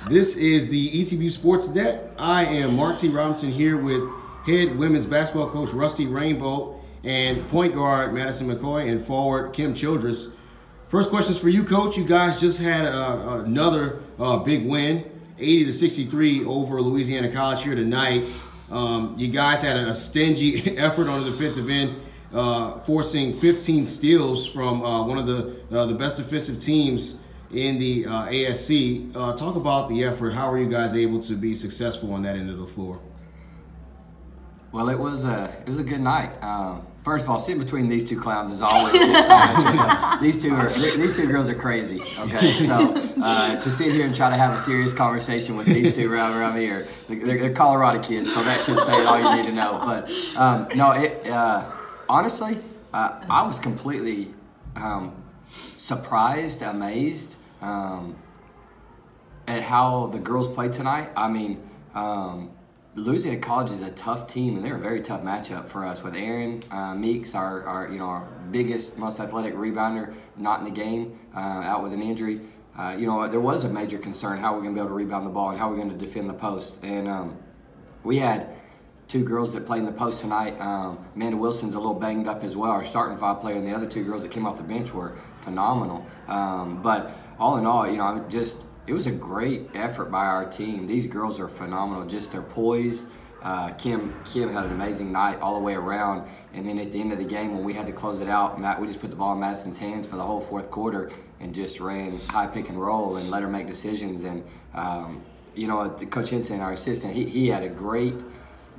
This is the ECU Sports Net. I am Mark T. Robinson here with head women's basketball coach Rusty Rainbow and point guard Madison McCoy and forward Kim Childress. First question's for you, Coach. You guys just had another big win, 80-63 over Louisiana College here tonight. You guys had a stingy effort on the defensive end, forcing 15 steals from one of the best defensive teams in the ASC. Talk about the effort. How were you guys able to be successful on that end of the floor? Well, it was a good night. First of all, sitting between these two clowns is always fun. These two girls are crazy. Okay, so to sit here and try to have a serious conversation with these two around me, they're Colorado kids, so that should say it all you need to know. But honestly, I was completely surprised, amazed at how the girls played tonight. I mean, Louisiana College is a tough team, and they're a very tough matchup for us. With Aaron Meeks, our biggest, most athletic rebounder, not in the game, out with an injury. There was a major concern how we're going to be able to rebound the ball and how we're going to defend the post. And we had two girls that played in the post tonight. Amanda Wilson's a little banged up as well, our starting five player, and the other two girls that came off the bench were phenomenal. But all in all, it was a great effort by our team. These girls are phenomenal, just their poise. Kim had an amazing night all the way around. And then at the end of the game, when we had to close it out, we just put the ball in Madison's hands for the whole fourth quarter and just ran high pick and roll and let her make decisions. And, Coach Henson, our assistant, he had a great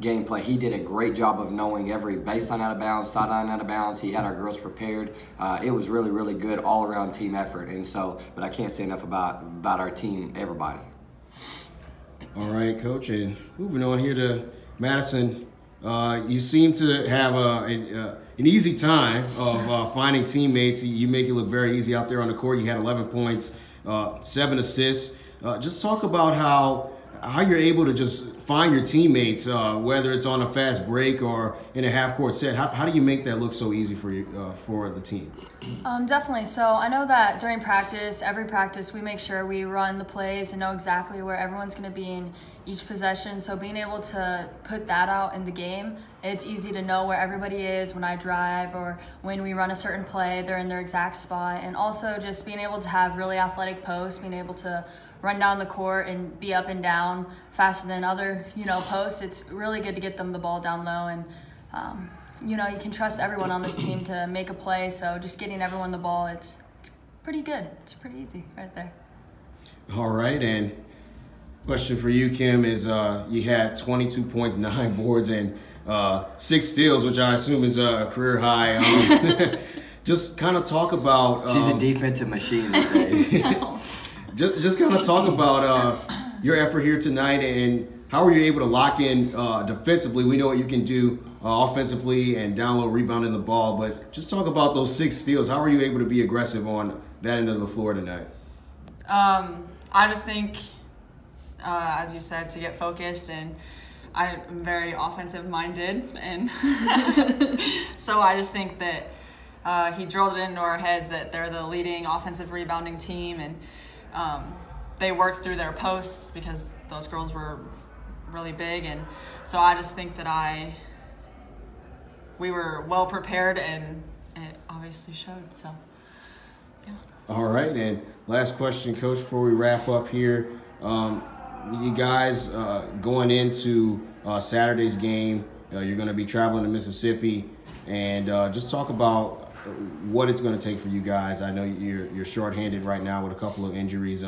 gameplay. He did a great job of knowing every baseline out of bounds, sideline out of bounds. He had our girls prepared. It was really, really good all-around team effort. And so, but I can't say enough about our team, everybody. All right, Coach. And moving on here to Madison, you seem to have an easy time of finding teammates. You make it look very easy out there on the court. You had 11 points, 7 assists. Just talk about how you're able to just find your teammates, whether it's on a fast break or in a half-court set. How do you make that look so easy for you, for the team? Definitely. So I know that during practice, every practice, we make sure we run the plays and know exactly where everyone's going to be in each possession. So being able to put that out in the game, it's easy to know where everybody is when I drive or when we run a certain play, they're in their exact spot. And also just being able to have really athletic posts, being able to run down the court and be up and down faster than other, posts. It's really good to get them the ball down low, and you can trust everyone on this team to make a play. So just getting everyone the ball, it's pretty good. It's pretty easy right there. All right, and question for you, Kim, is you had 22 points, 9 boards, and 6 steals, which I assume is a career high. Just kind of talk about. She's a defensive machine these days. Just kind of talk about your effort here tonight and how were you able to lock in defensively. We know what you can do offensively and down low rebounding the ball, but just talk about those 6 steals. How were you able to be aggressive on that end of the floor tonight? I just think, as you said, to get focused, and I'm very offensive minded, and so I just think that he drilled it into our heads that they're the leading offensive rebounding team, and they worked through their posts because those girls were really big, and so I just think that we were well prepared, and it obviously showed. So, yeah. All right, and last question, Coach, before we wrap up here, you guys going into Saturday's game, you're going to be traveling to Mississippi, and just talk about what it's going to take for you guys. I know you're shorthanded right now with a couple of injuries.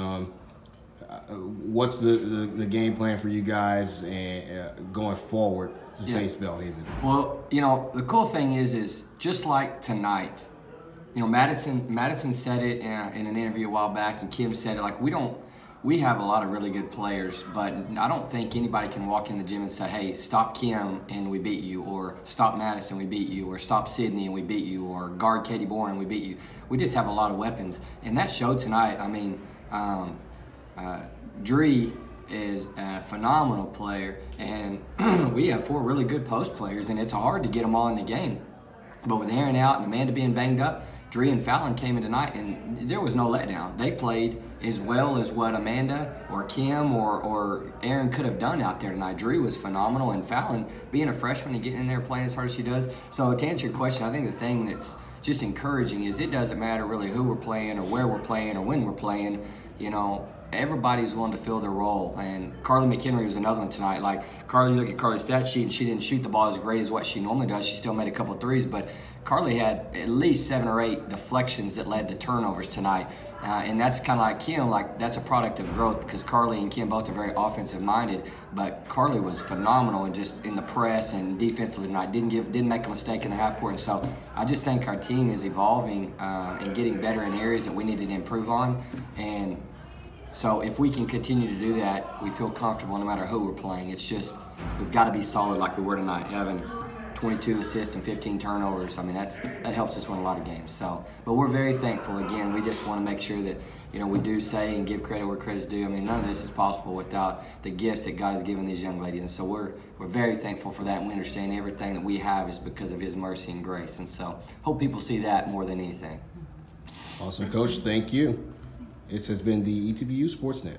What's the game plan for you guys and going forward to face Belhaven? Well, the cool thing is just like tonight, Madison said it in an interview a while back, and Kim said it, like, we have a lot of really good players, but I don't think anybody can walk in the gym and say, hey, stop Kim and we beat you, or stop Madison, we beat you, or stop Sydney and we beat you, or guard Katie Bourne and we beat you. We just have a lot of weapons. And that showed tonight. I mean, Dree is a phenomenal player, and we have 4 really good post players, and it's hard to get them all in the game. But with Aaron out and Amanda being banged up, Dree and Fallon came in tonight, and there was no letdown. They played as well as what Amanda or Kim or Erin could have done out there tonight. Dree was phenomenal, and Fallon, being a freshman and getting in there playing as hard as she does. So to answer your question, I think the thing that's just encouraging is it doesn't matter really who we're playing or where we're playing or when we're playing. You know, everybody's willing to fill their role. And Carly McHenry was another one tonight. Like, Carly, you look at Carly's stat sheet, and she didn't shoot the ball as great as what she normally does. She still made a couple of threes, but Carly had at least 7 or 8 deflections that led to turnovers tonight. And that's kind of like Kim, like that's a product of growth because Carly and Kim both are very offensive minded, but Carly was phenomenal and just in the press and defensively tonight. Didn't make a mistake in the half court. And so I just think our team is evolving and getting better in areas that we needed to improve on. And so if we can continue to do that, we feel comfortable no matter who we're playing. It's just we've got to be solid like we were tonight, having 22 assists and 15 turnovers. I mean, that helps us win a lot of games. So, but we're very thankful. Again, we just want to make sure that, you know, we do say and give credit where credit's due. I mean, none of this is possible without the gifts that God has given these young ladies. And so we're very thankful for that, and we understand everything that we have is because of His mercy and grace. And so hope people see that more than anything. Awesome, Coach. Thank you. This has been the ETBU Sportsnet.